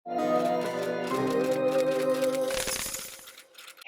Hey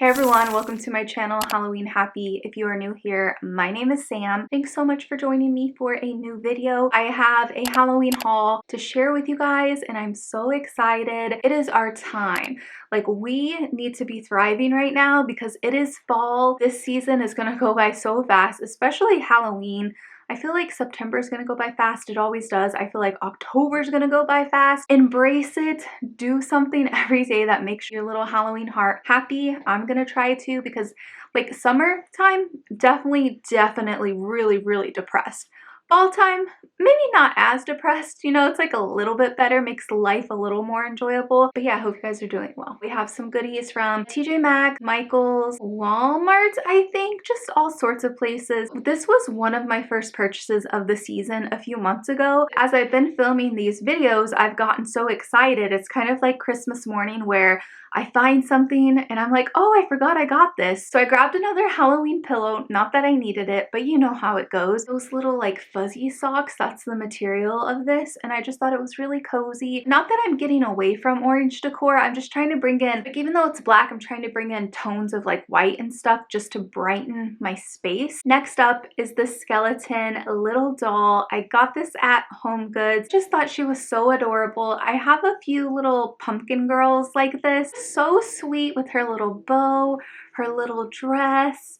everyone, welcome to my channel, Halloween Happy. If you are new here, my name is Sam. Thanks so much for joining me for a new video. I have a Halloween haul to share with you guys and I'm so excited. It is our time. Like, we need to be thriving right now because it is fall. This season is gonna go by so fast, especially Halloween. I feel like September is going to go by fast. It always does. I feel like October is going to go by fast. Embrace it. Do something every day that makes your little Halloween heart happy. I'm going to try to, because like summertime, definitely really depressed. Fall time, maybe not as depressed, you know, it's like a little bit better, makes life a little more enjoyable. But yeah, I hope you guys are doing well. We have some goodies from TJ Maxx, Michael's, Walmart, I think, just all sorts of places. This was one of my first purchases of the season a few months ago. As I've been filming these videos, I've gotten so excited. It's kind of like Christmas morning where I find something and I'm like, oh, I forgot I got this. So I grabbed another Halloween pillow, not that I needed it, but you know how it goes. Those little like fuzzy socks, that's the material of this. And I just thought it was really cozy. Not that I'm getting away from orange decor. I'm just trying to bring in, like, even though it's black, I'm trying to bring in tones of like white and stuff just to brighten my space. Next up is this skeleton little doll. I got this at Homegoods. Just thought she was so adorable. I have a few little pumpkin girls like this. So sweet with her little bow, her little dress,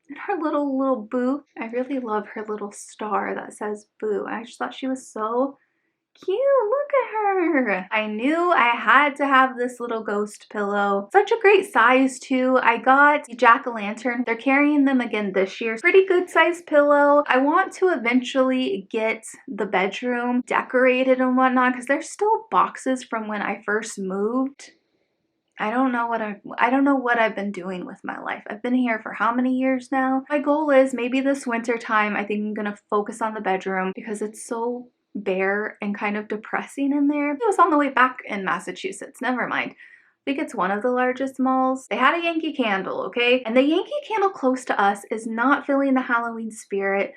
and her little boo. I really love her little star that says boo. I just thought she was so cute. Look at her. I knew I had to have this little ghost pillow. Such a great size too. I got the jack-o'-lantern. They're carrying them again this year. Pretty good size pillow. I want to eventually get the bedroom decorated and whatnot because there's still boxes from when I first moved. I don't know what I've been doing with my life. I've been here for how many years now? My goal is maybe this winter time, I think I'm gonna focus on the bedroom because it's so bare and kind of depressing in there. It was on the way back in Massachusetts, never mind. I think it's one of the largest malls. They had a Yankee Candle, okay? And the Yankee Candle close to us is not feeling the Halloween spirit.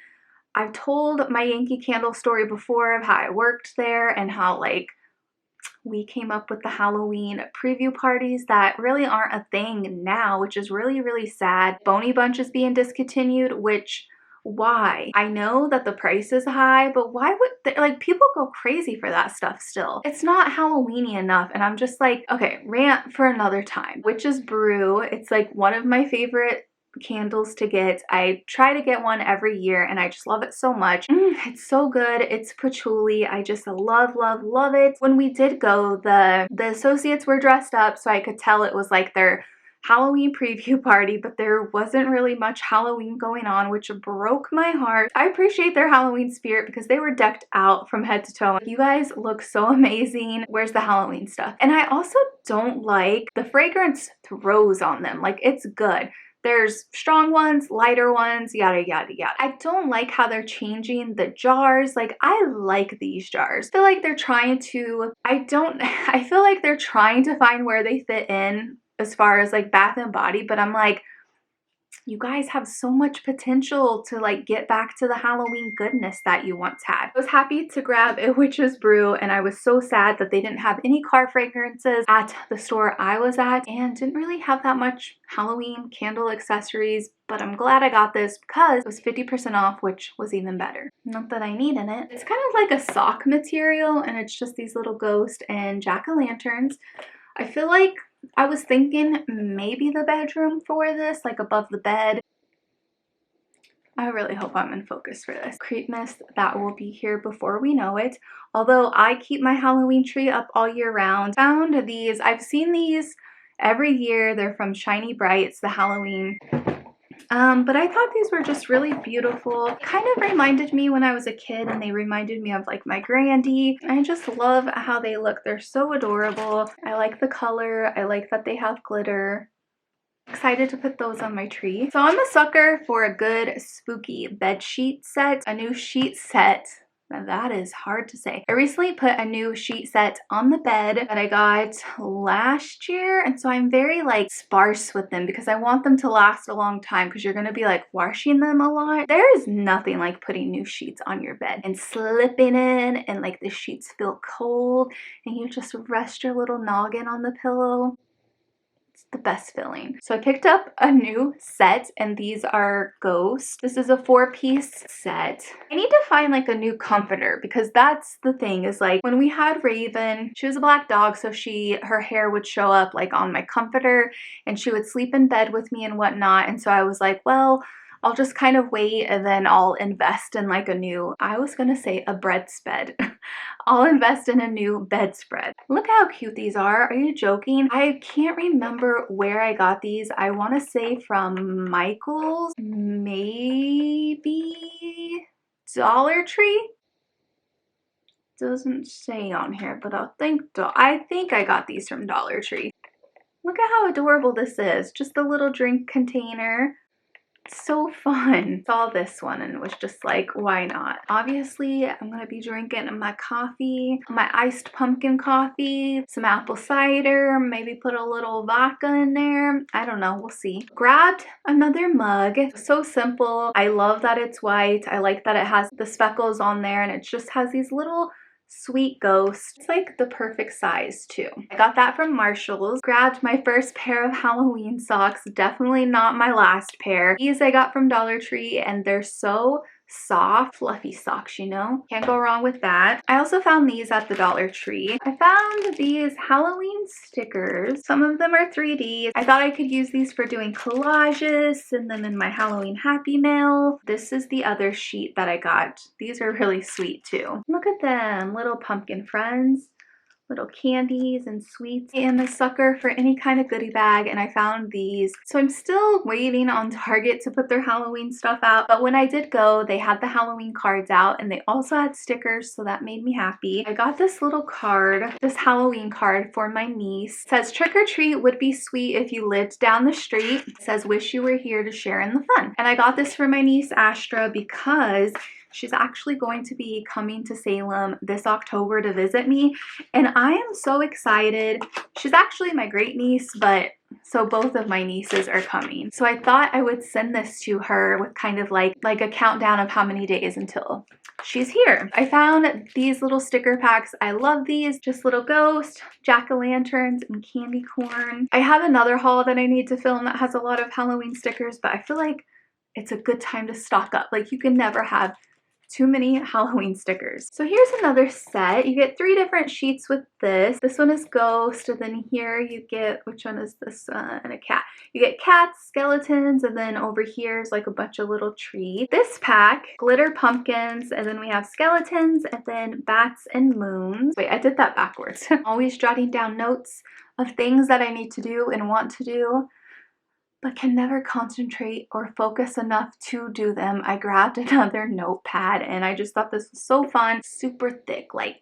I've told my Yankee Candle story before of how I worked there and how like we came up with the Halloween preview parties that really aren't a thing now, which is really sad. Boney Bunch is being discontinued, which, why? I know that the price is high, but why would like people go crazy for that stuff still? It's not Halloweeny enough, and I'm just like, okay, rant for another time. Witch's Brew, it's like one of my favorite candles to get. I try to get one every year and I just love it so much. It's so good. It's patchouli. I just love it. When we did go, the associates were dressed up so I could tell it was like their Halloween preview party, but there wasn't really much Halloween going on, which broke my heart. I appreciate their Halloween spirit because they were decked out from head to toe. You guys look so amazing. Where's the Halloween stuff? And I also don't like the fragrance throws on them. Like, it's good. There's strong ones, lighter ones, yada. I don't like how they're changing the jars. Like, I like these jars. I feel like they're trying to, I feel like they're trying to find where they fit in as far as like Bath and Body, but I'm like, you guys have so much potential to like get back to the Halloween goodness that you once had. I was happy to grab a Witch's Brew and I was so sad that they didn't have any car fragrances at the store I was at and didn't really have that much Halloween candle accessories, but I'm glad I got this because it was 50% off, which was even better. Not that I need in it. It's kind of like a sock material and it's just these little ghost and jack-o'-lanterns. I feel like I was thinking maybe the bedroom for this, like above the bed. I really hope I'm in focus for this. Creepmas that will be here before we know it. Although I keep my Halloween tree up all year round. Found these, I've seen these every year. They're from Shiny Brights, the Halloween. But I thought these were just really beautiful. Kind of reminded me when I was a kid and they reminded me of like my grandy. I just love how they look. They're so adorable. I like the color. I like that they have glitter. Excited to put those on my tree. So I'm a sucker for a good spooky bed sheet set. A new sheet set Now that is hard to say. I recently put a new sheet set on the bed that I got last year, and so I'm very like sparse with them because I want them to last a long time, because you're gonna be like washing them a lot. There is nothing like putting new sheets on your bed and slipping in, and like the sheets feel cold and you just rest your little noggin on the pillow. The best feeling. So I picked up a new set, and these are Ghost. This is a 4-piece set. I need to find like a new comforter, because that's the thing, is like when we had Raven, she was a black dog, so her hair would show up like on my comforter, and she would sleep in bed with me and whatnot. And so I was like, well, I'll just kind of wait, and then I'll invest in like a new, I was gonna say a bedspread. I'll invest in a new bedspread. Look how cute these are. Are you joking? I can't remember where I got these. I want to say from Michael's, maybe Dollar Tree. Doesn't say on here, but I think I got these from Dollar Tree. Look at how adorable this is. Just a little drink container. So fun. Saw this one and was just like, why not? Obviously, I'm gonna be drinking my coffee, my iced pumpkin coffee, some apple cider, maybe put a little vodka in there. I don't know, we'll see. Grabbed another mug. So simple. I love that it's white. I like that it has the speckles on there, and it just has these little sweet ghosts. It's like the perfect size too. I got that from Marshall's. Grabbed my first pair of Halloween socks. Definitely not my last pair. These I got from Dollar Tree, and they're so soft, fluffy socks, you know? Can't go wrong with that. I also found these at the Dollar Tree. I found these Halloween stickers. Some of them are 3D. I thought I could use these for doing collages, send them in my Halloween Happy Mail. This is the other sheet that I got. These are really sweet too. Look at them, little pumpkin friends. Little candies and sweets. I am a sucker for any kind of goodie bag, and I found these. So I'm still waiting on Target to put their Halloween stuff out, but when I did go, they had the Halloween cards out, and they also had stickers, so that made me happy. I got this little card, this Halloween card for my niece. It says, trick or treat would be sweet if you lived down the street. It says, wish you were here to share in the fun. And I got this for my niece Astra because she's actually going to be coming to Salem this October to visit me, and I am so excited. She's actually my great niece, but so both of my nieces are coming. So I thought I would send this to her with kind of like a countdown of how many days until she's here. I found these little sticker packs. I love these. Just little ghosts, jack-o'-lanterns, and candy corn. I have another haul that I need to film that has a lot of Halloween stickers, but I feel like it's a good time to stock up. Like, you can never have too many Halloween stickers. So here's another set. You get 3 different sheets with this. This one is ghost, and then here you get, which one is this one? And a cat. You get cats, skeletons, and then over here is like a bunch of little trees. This pack, glitter pumpkins, and then we have skeletons, and then bats and moons. Wait, I did that backwards. Always jotting down notes of things that I need to do and want to do, but can never concentrate or focus enough to do them. I grabbed another notepad, and I just thought this was so fun. Super thick, like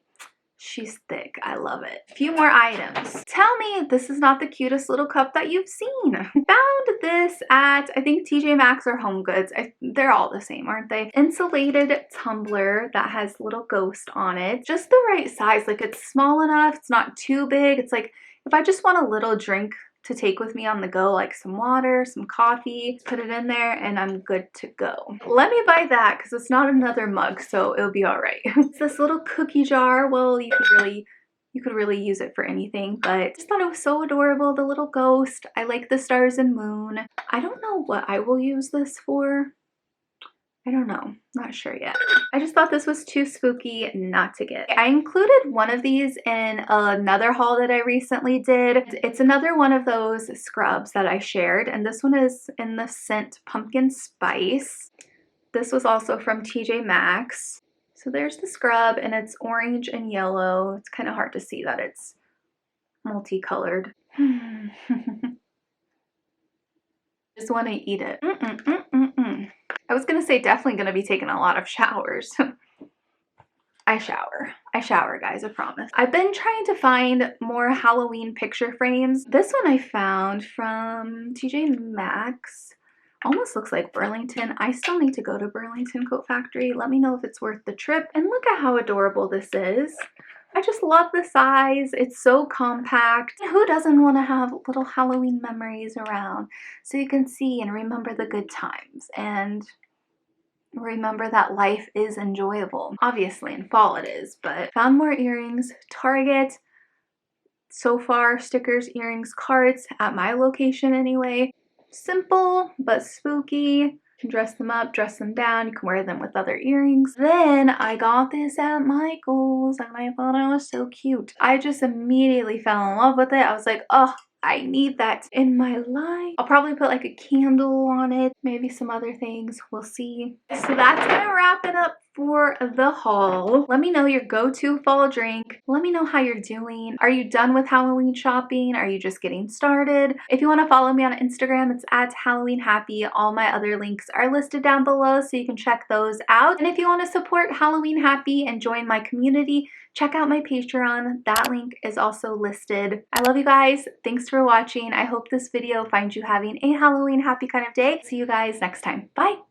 she's thick. I love it. A few more items. Tell me this is not the cutest little cup that you've seen. Found this at, I think, TJ Maxx or Homegoods. They're all the same, aren't they? Insulated tumbler that has little ghost on it. Just the right size. Like, it's small enough. It's not too big. It's like, if I just want a little drink to take with me on the go, like some water, some coffee, put it in there, and I'm good to go. Let me buy that because it's not another mug, so it'll be all right. It's this little cookie jar. Well, you could really use it for anything, but I just thought it was so adorable. The little ghost. I like the stars and moon. I don't know what I will use this for. I don't know. Not sure yet. I just thought this was too spooky not to get. I included one of these in another haul that I recently did. It's another one of those scrubs that I shared, and this one is in the scent Pumpkin Spice. This was also from TJ Maxx. So there's the scrub, and it's orange and yellow. It's kind of hard to see that it's multicolored. Just want to eat it. I was gonna say definitely gonna be taking a lot of showers. I shower, guys, I promise. I've been trying to find more Halloween picture frames. This one I found from TJ Maxx. Almost looks like Burlington. I still need to go to Burlington Coat Factory. Let me know if it's worth the trip. And look at how adorable this is. I just love the size. It's so compact. Who doesn't want to have little Halloween memories around so you can see and remember the good times and remember that life is enjoyable. Obviously in fall it is, but found more earrings. Target. So far, stickers, earrings, cards at my location anyway. Simple but spooky. You can dress them up, dress them down. You can wear them with other earrings. Then I got this at Michael's and I thought it was so cute. I just immediately fell in love with it. I was like, oh, I need that in my life. I'll probably put like a candle on it, maybe some other things. We'll see. So that's gonna wrap it up for the haul. Let me know your go-to fall drink. Let me know how you're doing. Are you done with Halloween shopping? Are you just getting started? If you want to follow me on Instagram, it's @HalloweenHappy. All my other links are listed down below so you can check those out. And if you want to support Halloween Happy and join my community, check out my Patreon. That link is also listed. I love you guys. Thanks for watching. I hope this video finds you having a Halloween happy kind of day. See you guys next time. Bye.